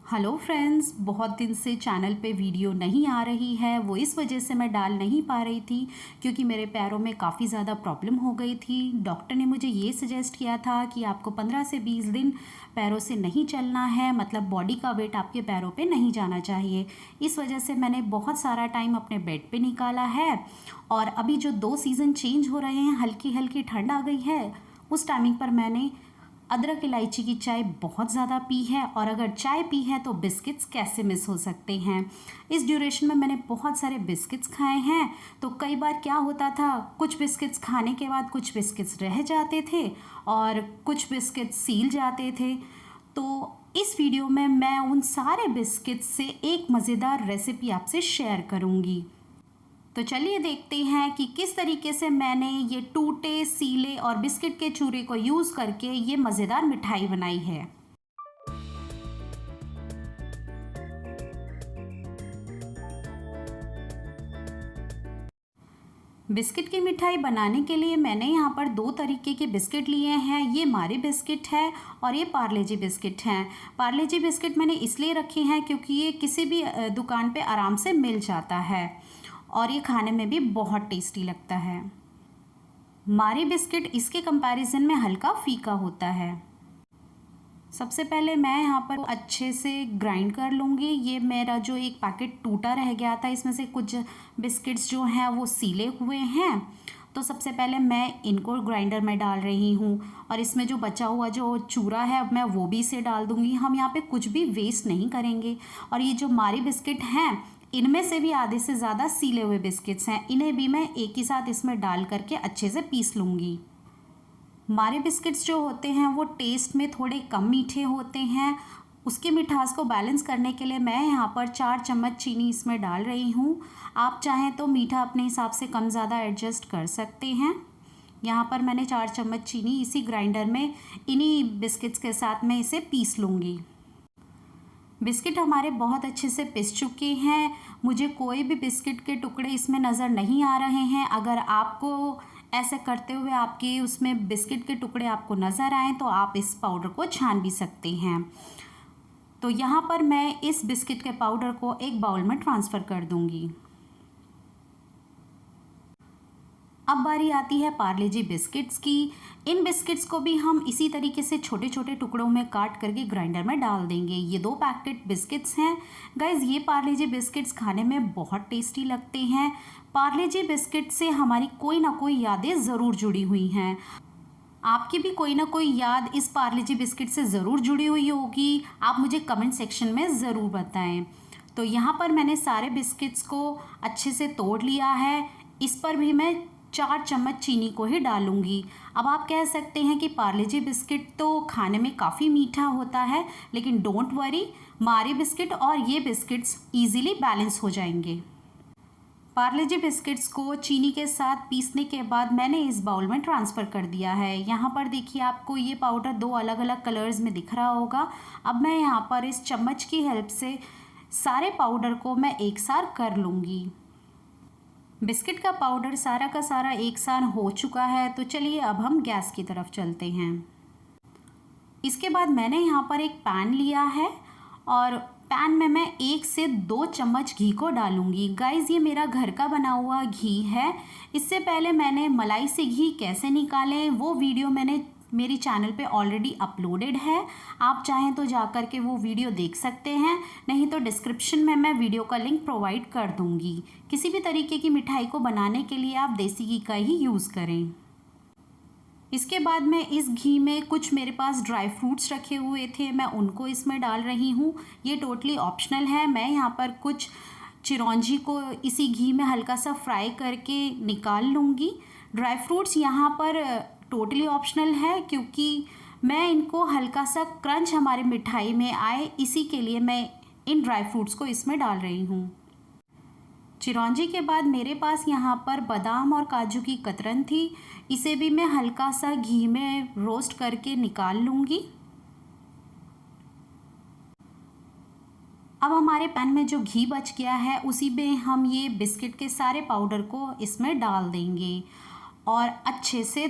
Hello friends, बहुत दिन से चैनल पे वीडियो नहीं आ रही है। वो इस वजह से मैं डाल नहीं पा रही थी क्योंकि मेरे पैरों में काफ़ी ज़्यादा प्रॉब्लम हो गई थी। डॉक्टर ने मुझे ये सजेस्ट किया था कि आपको 15 से 20 दिन पैरों से नहीं चलना है, मतलब बॉडी का वेट आपके पैरों पे नहीं जाना चाहिए। इस वजह से मैंने बहुत सारा टाइम अपने बेड पे निकाला है। और अभी जो 2 सीज़न चेंज हो रहे हैं, हल्की हल्की ठंड आ गई है, उस टाइमिंग पर मैंने अदरक इलायची की चाय बहुत ज़्यादा पी है। और अगर चाय पी है तो बिस्किट्स कैसे मिस हो सकते हैं। इस ड्यूरेशन में मैंने बहुत सारे बिस्किट्स खाए हैं। तो कई बार क्या होता था, कुछ बिस्किट्स खाने के बाद कुछ बिस्किट्स रह जाते थे और कुछ बिस्किट्स सील जाते थे। तो इस वीडियो में मैं उन सारे बिस्किट्स से एक मज़ेदार रेसिपी आपसे शेयर करूँगी। तो चलिए देखते हैं कि किस तरीके से मैंने ये टूटे, सीले और बिस्किट के चूरे को यूज़ करके ये मज़ेदार मिठाई बनाई है। बिस्किट की मिठाई बनाने के लिए मैंने यहाँ पर 2 तरीके के बिस्किट लिए हैं। ये मारी बिस्किट है और ये पार्ले जी बिस्किट हैं। पार्ले जी बिस्किट मैंने इसलिए रखे हैं क्योंकि ये किसी भी दुकान पे आराम से मिल जाता है और ये खाने में भी बहुत टेस्टी लगता है। मारी बिस्किट इसके कंपैरिजन में हल्का फीका होता है। सबसे पहले मैं यहाँ पर अच्छे से ग्राइंड कर लूँगी। ये मेरा जो एक पैकेट टूटा रह गया था, इसमें से कुछ बिस्किट्स जो हैं वो सीले हुए हैं। तो सबसे पहले मैं इनको ग्राइंडर में डाल रही हूँ और इसमें जो बचा हुआ जो चूरा है अब मैं वो भी इसे डाल दूँगी। हम यहाँ पे कुछ भी वेस्ट नहीं करेंगे। और ये जो मारी बिस्किट हैं, इनमें से भी आधे से ज़्यादा सीले हुए बिस्किट्स हैं, इन्हें भी मैं एक ही साथ इसमें डाल करके अच्छे से पीस लूँगी। मारे बिस्किट्स जो होते हैं वो टेस्ट में थोड़े कम मीठे होते हैं। उसकी मिठास को बैलेंस करने के लिए मैं यहाँ पर 4 चम्मच चीनी इसमें डाल रही हूँ। आप चाहें तो मीठा अपने हिसाब से कम ज़्यादा एडजस्ट कर सकते हैं। यहाँ पर मैंने 4 चम्मच चीनी इसी ग्राइंडर में इन्हीं बिस्किट्स के साथ मैं इसे पीस लूँगी। बिस्किट हमारे बहुत अच्छे से पिस चुके हैं। मुझे कोई भी बिस्किट के टुकड़े इसमें नज़र नहीं आ रहे हैं। अगर आपको ऐसे करते हुए आपके उसमें बिस्किट के टुकड़े आपको नज़र आएँ तो आप इस पाउडर को छान भी सकते हैं। तो यहाँ पर मैं इस बिस्किट के पाउडर को एक बाउल में ट्रांसफ़र कर दूँगी। अब बारी आती है पार्ले जी बिस्किट्स की। इन बिस्किट्स को भी हम इसी तरीके से छोटे छोटे टुकड़ों में काट करके ग्राइंडर में डाल देंगे। ये 2 पैकेट बिस्किट्स हैं। गाइज़, ये पार्ले जी बिस्किट्स खाने में बहुत टेस्टी लगते हैं। पार्ले जी बिस्किट से हमारी कोई ना कोई यादें ज़रूर जुड़ी हुई हैं। आपकी भी कोई ना कोई याद इस पार्ले जी बिस्किट से ज़रूर जुड़ी हुई होगी। आप मुझे कमेंट सेक्शन में ज़रूर बताएं। तो यहाँ पर मैंने सारे बिस्किट्स को अच्छे से तोड़ लिया है। इस पर भी मैं 4 चम्मच चीनी को ही डालूंगी। अब आप कह सकते हैं कि पार्ले जी बिस्किट तो खाने में काफ़ी मीठा होता है, लेकिन डोंट वरी, मारी बिस्किट और ये बिस्किट्स इजीली बैलेंस हो जाएंगे। पार्ले जी बिस्किट्स को चीनी के साथ पीसने के बाद मैंने इस बाउल में ट्रांसफ़र कर दिया है। यहाँ पर देखिए, आपको ये पाउडर 2 अलग अलग कलर्स में दिख रहा होगा। अब मैं यहाँ पर इस चम्मच की हेल्प से सारे पाउडर को मैं एक साथ कर लूँगी। बिस्किट का पाउडर सारा का सारा एक साथ हो चुका है। तो चलिए अब हम गैस की तरफ चलते हैं। इसके बाद मैंने यहाँ पर एक पैन लिया है और पैन में मैं 1 से 2 चम्मच घी को डालूंगी। गाइज़, ये मेरा घर का बना हुआ घी है। इससे पहले मैंने मलाई से घी कैसे निकालें वो वीडियो मैंने मेरी चैनल पे ऑलरेडी अपलोडेड है। आप चाहें तो जाकर के वो वीडियो देख सकते हैं, नहीं तो डिस्क्रिप्शन में मैं वीडियो का लिंक प्रोवाइड कर दूंगी। किसी भी तरीके की मिठाई को बनाने के लिए आप देसी घी का ही यूज़ करें। इसके बाद मैं इस घी में कुछ मेरे पास ड्राई फ्रूट्स रखे हुए थे, मैं उनको इसमें डाल रही हूँ। ये टोटली ऑप्शनल है। मैं यहाँ पर कुछ चिरौंजी को इसी घी में हल्का सा फ्राई करके निकाल लूँगी। ड्राई फ्रूट्स यहाँ पर टोटली ऑप्शनल है क्योंकि मैं इनको हल्का सा क्रंच हमारे मिठाई में आए, इसी के लिए मैं इन ड्राई फ्रूट्स को इसमें डाल रही हूँ। चिरौंजी के बाद मेरे पास यहाँ पर बादाम और काजू की कतरन थी, इसे भी मैं हल्का सा घी में रोस्ट करके निकाल लूँगी। अब हमारे पैन में जो घी बच गया है उसी में हम ये बिस्किट के सारे पाउडर को इसमें डाल देंगे और अच्छे से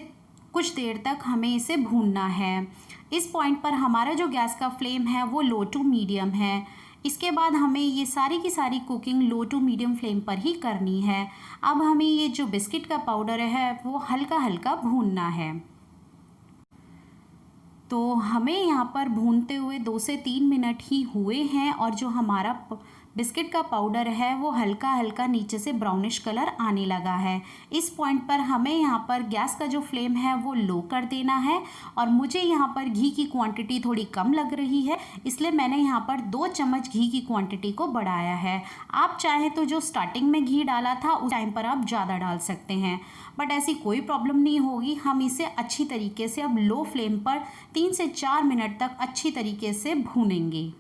कुछ देर तक हमें इसे भूनना है। इस पॉइंट पर हमारा जो गैस का फ्लेम है वो लो टू मीडियम है। इसके बाद हमें ये सारी की सारी cooking low to medium flame पर ही करनी है। अब हमें ये जो बिस्किट का पाउडर है वो हल्का हल्का भूनना है। तो हमें यहाँ पर भूनते हुए 2 से 3 मिनट ही हुए हैं और जो हमारा बिस्किट का पाउडर है वो हल्का हल्का नीचे से ब्राउनिश कलर आने लगा है। इस पॉइंट पर हमें यहाँ पर गैस का जो फ्लेम है वो लो कर देना है। और मुझे यहाँ पर घी की क्वांटिटी थोड़ी कम लग रही है, इसलिए मैंने यहाँ पर 2 चम्मच घी की क्वांटिटी को बढ़ाया है। आप चाहे तो जो स्टार्टिंग में घी डाला था उस टाइम पर आप ज़्यादा डाल सकते हैं, बट ऐसी कोई प्रॉब्लम नहीं होगी। हम इसे अच्छी तरीके से अब लो फ्लेम पर 3 से 4 मिनट तक अच्छी तरीके से भूनेंगे।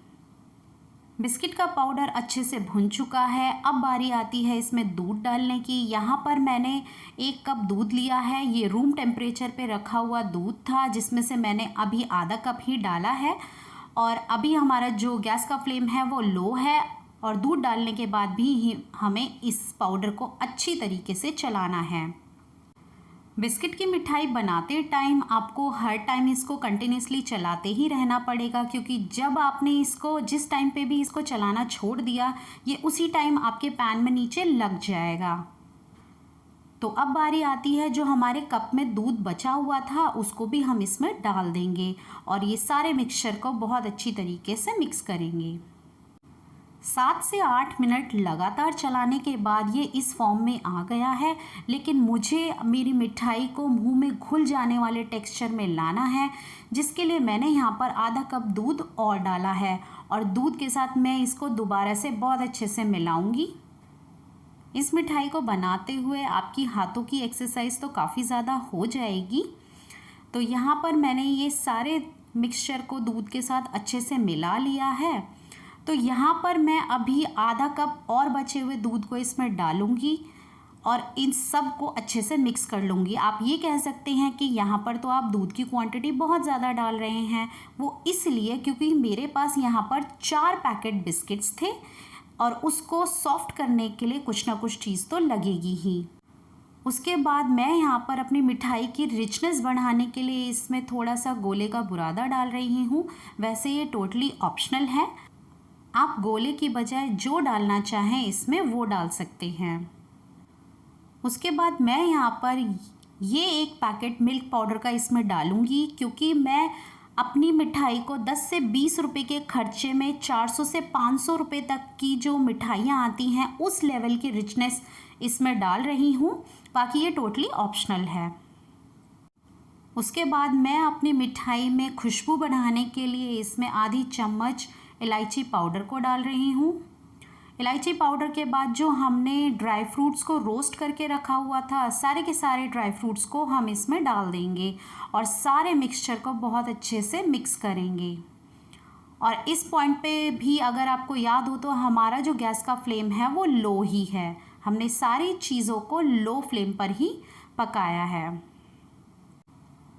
बिस्किट का पाउडर अच्छे से भुन चुका है। अब बारी आती है इसमें दूध डालने की। यहाँ पर मैंने 1 कप दूध लिया है। ये रूम टेम्परेचर पे रखा हुआ दूध था, जिसमें से मैंने अभी आधा कप ही डाला है। और अभी हमारा जो गैस का फ्लेम है वो लो है और दूध डालने के बाद भी हमें इस पाउडर को अच्छी तरीके से चलाना है। बिस्किट की मिठाई बनाते टाइम आपको हर टाइम इसको कंटिन्यूसली चलाते ही रहना पड़ेगा, क्योंकि जब आपने इसको जिस टाइम पे भी इसको चलाना छोड़ दिया ये उसी टाइम आपके पैन में नीचे लग जाएगा। तो अब बारी आती है जो हमारे कप में दूध बचा हुआ था उसको भी हम इसमें डाल देंगे और ये सारे मिक्सचर को बहुत अच्छी तरीके से मिक्स करेंगे। 7 से 8 मिनट लगातार चलाने के बाद ये इस फॉर्म में आ गया है, लेकिन मुझे मेरी मिठाई को मुंह में घुल जाने वाले टेक्सचर में लाना है, जिसके लिए मैंने यहाँ पर आधा कप दूध और डाला है और दूध के साथ मैं इसको दोबारा से बहुत अच्छे से मिलाऊंगी। इस मिठाई को बनाते हुए आपकी हाथों की एक्सरसाइज तो काफ़ी ज़्यादा हो जाएगी। तो यहाँ पर मैंने ये सारे मिक्सचर को दूध के साथ अच्छे से मिला लिया है। तो यहाँ पर मैं अभी आधा कप और बचे हुए दूध को इसमें डालूंगी और इन सब को अच्छे से मिक्स कर लूँगी। आप ये कह सकते हैं कि यहाँ पर तो आप दूध की क्वांटिटी बहुत ज़्यादा डाल रहे हैं। वो इसलिए क्योंकि मेरे पास यहाँ पर 4 पैकेट बिस्किट्स थे और उसको सॉफ्ट करने के लिए कुछ ना कुछ चीज़ तो लगेगी ही। उसके बाद मैं यहाँ पर अपनी मिठाई की रिचनेस बढ़ाने के लिए इसमें थोड़ा सा गोले का बुरादा डाल रही हूँ। वैसे ये टोटली ऑप्शनल है, आप गोले की बजाय जो डालना चाहें इसमें वो डाल सकते हैं। उसके बाद मैं यहाँ पर ये 1 पैकेट मिल्क पाउडर का इसमें डालूँगी, क्योंकि मैं अपनी मिठाई को 10 से 20 रुपए के खर्चे में 400 से 500 रुपए तक की जो मिठाइयाँ आती हैं उस लेवल की रिचनेस इसमें डाल रही हूँ। बाकी ये टोटली ऑप्शनल है। उसके बाद मैं अपनी मिठाई में खुशबू बढ़ाने के लिए इसमें आधी चम्मच इलायची पाउडर को डाल रही हूँ। इलायची पाउडर के बाद जो हमने ड्राई फ्रूट्स को रोस्ट करके रखा हुआ था, सारे के सारे ड्राई फ्रूट्स को हम इसमें डाल देंगे और सारे मिक्सचर को बहुत अच्छे से मिक्स करेंगे। और इस पॉइंट पे भी अगर आपको याद हो तो हमारा जो गैस का फ्लेम है वो लो ही है। हमने सारी चीज़ों को लो फ्लेम पर ही पकाया है।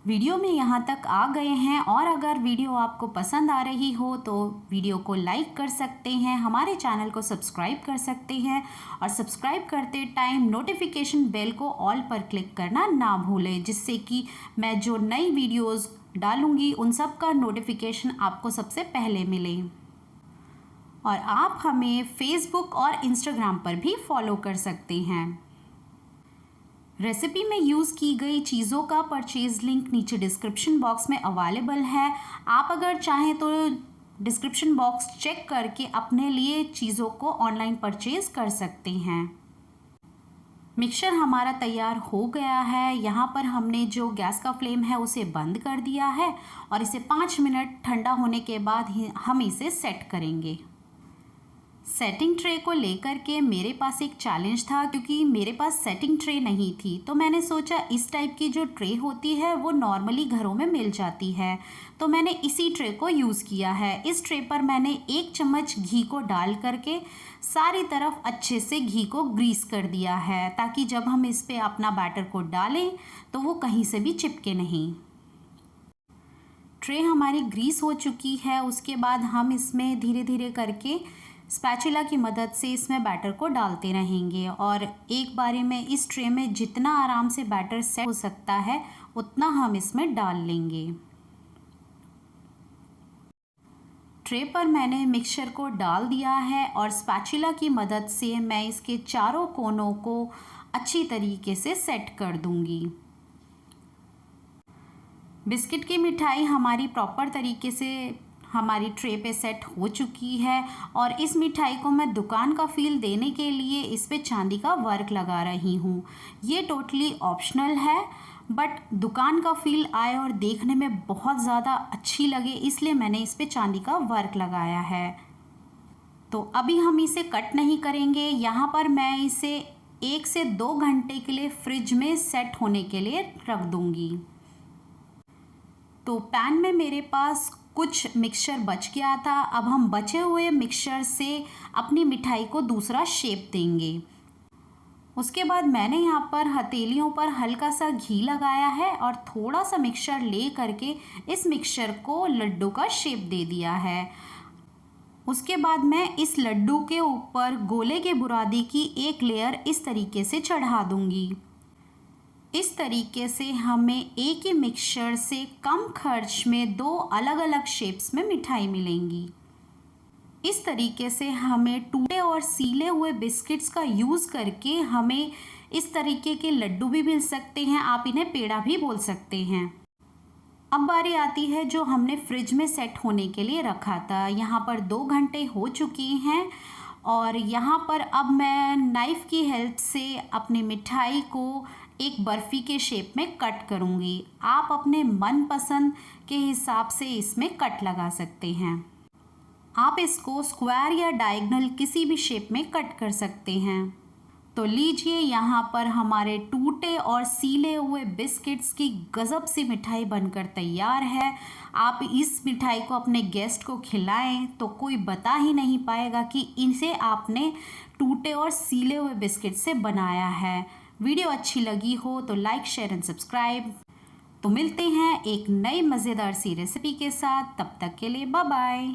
वीडियो में यहाँ तक आ गए हैं और अगर वीडियो आपको पसंद आ रही हो तो वीडियो को लाइक कर सकते हैं, हमारे चैनल को सब्सक्राइब कर सकते हैं और सब्सक्राइब करते टाइम नोटिफिकेशन बेल को ऑल पर क्लिक करना ना भूलें, जिससे कि मैं जो नई वीडियोस डालूँगी उन सब का नोटिफिकेशन आपको सबसे पहले मिले। और आप हमें फेसबुक और इंस्टाग्राम पर भी फॉलो कर सकते हैं। रेसिपी में यूज़ की गई चीज़ों का परचेज़ लिंक नीचे डिस्क्रिप्शन बॉक्स में अवेलेबल है। आप अगर चाहें तो डिस्क्रिप्शन बॉक्स चेक करके अपने लिए चीज़ों को ऑनलाइन परचेज़ कर सकते हैं। मिक्सचर हमारा तैयार हो गया है। यहाँ पर हमने जो गैस का फ्लेम है उसे बंद कर दिया है और इसे 5 मिनट ठंडा होने के बाद ही हम इसे सेट करेंगे। सेटिंग ट्रे को लेकर के मेरे पास एक चैलेंज था, क्योंकि मेरे पास सेटिंग ट्रे नहीं थी। तो मैंने सोचा इस टाइप की जो ट्रे होती है वो नॉर्मली घरों में मिल जाती है, तो मैंने इसी ट्रे को यूज़ किया है। इस ट्रे पर मैंने 1 चम्मच घी को डाल करके सारी तरफ अच्छे से घी को ग्रीस कर दिया है, ताकि जब हम इस पर अपना बैटर को डालें तो वो कहीं से भी चिपके नहीं। ट्रे हमारी ग्रीस हो चुकी है। उसके बाद हम इसमें धीरे धीरे करके स्पैचुला की मदद से इसमें बैटर को डालते रहेंगे और एक बारी में इस ट्रे में जितना आराम से बैटर सेट हो सकता है उतना हम इसमें डाल लेंगे। ट्रे पर मैंने मिक्सचर को डाल दिया है और स्पैचुला की मदद से मैं इसके चारों कोनों को अच्छी तरीके से सेट कर दूंगी। बिस्किट की मिठाई हमारी प्रॉपर तरीके से हमारी ट्रे पे सेट हो चुकी है और इस मिठाई को मैं दुकान का फील देने के लिए इस पे चांदी का वर्क लगा रही हूँ। ये टोटली ऑप्शनल है, बट दुकान का फील आए और देखने में बहुत ज़्यादा अच्छी लगे इसलिए मैंने इस पे चांदी का वर्क लगाया है। तो अभी हम इसे कट नहीं करेंगे, यहाँ पर मैं इसे 1 से 2 घंटे के लिए फ्रिज में सेट होने के लिए रख दूँगी। तो पैन में मेरे पास कुछ मिक्सचर बच गया था। अब हम बचे हुए मिक्सचर से अपनी मिठाई को दूसरा शेप देंगे। उसके बाद मैंने यहाँ पर हथेलियों पर हल्का सा घी लगाया है और थोड़ा सा मिक्सचर ले करके इस मिक्सचर को लड्डू का शेप दे दिया है। उसके बाद मैं इस लड्डू के ऊपर गोले के बुरादी की एक लेयर इस तरीके से चढ़ा दूँगी। इस तरीके से हमें एक ही मिक्सचर से कम खर्च में 2 अलग अलग शेप्स में मिठाई मिलेंगी। इस तरीके से हमें टूटे और सीले हुए बिस्किट्स का यूज़ करके हमें इस तरीके के लड्डू भी मिल सकते हैं, आप इन्हें पेड़ा भी बोल सकते हैं। अब बारी आती है जो हमने फ्रिज में सेट होने के लिए रखा था। यहाँ पर 2 घंटे हो चुके हैं और यहाँ पर अब मैं नाइफ़ की हेल्प से अपनी मिठाई को एक बर्फ़ी के शेप में कट करूँगी। आप अपने मनपसंद के हिसाब से इसमें कट लगा सकते हैं। आप इसको स्क्वायर या डायगोनल किसी भी शेप में कट कर सकते हैं। तो लीजिए, यहाँ पर हमारे टूटे और सीले हुए बिस्किट्स की गज़ब सी मिठाई बनकर तैयार है। आप इस मिठाई को अपने गेस्ट को खिलाएं तो कोई बता ही नहीं पाएगा कि इसे आपने टूटे और सीले हुए बिस्किट से बनाया है। वीडियो अच्छी लगी हो तो लाइक, शेयर एंड सब्सक्राइब। तो मिलते हैं एक नई मज़ेदार सी रेसिपी के साथ, तब तक के लिए बाय बाय।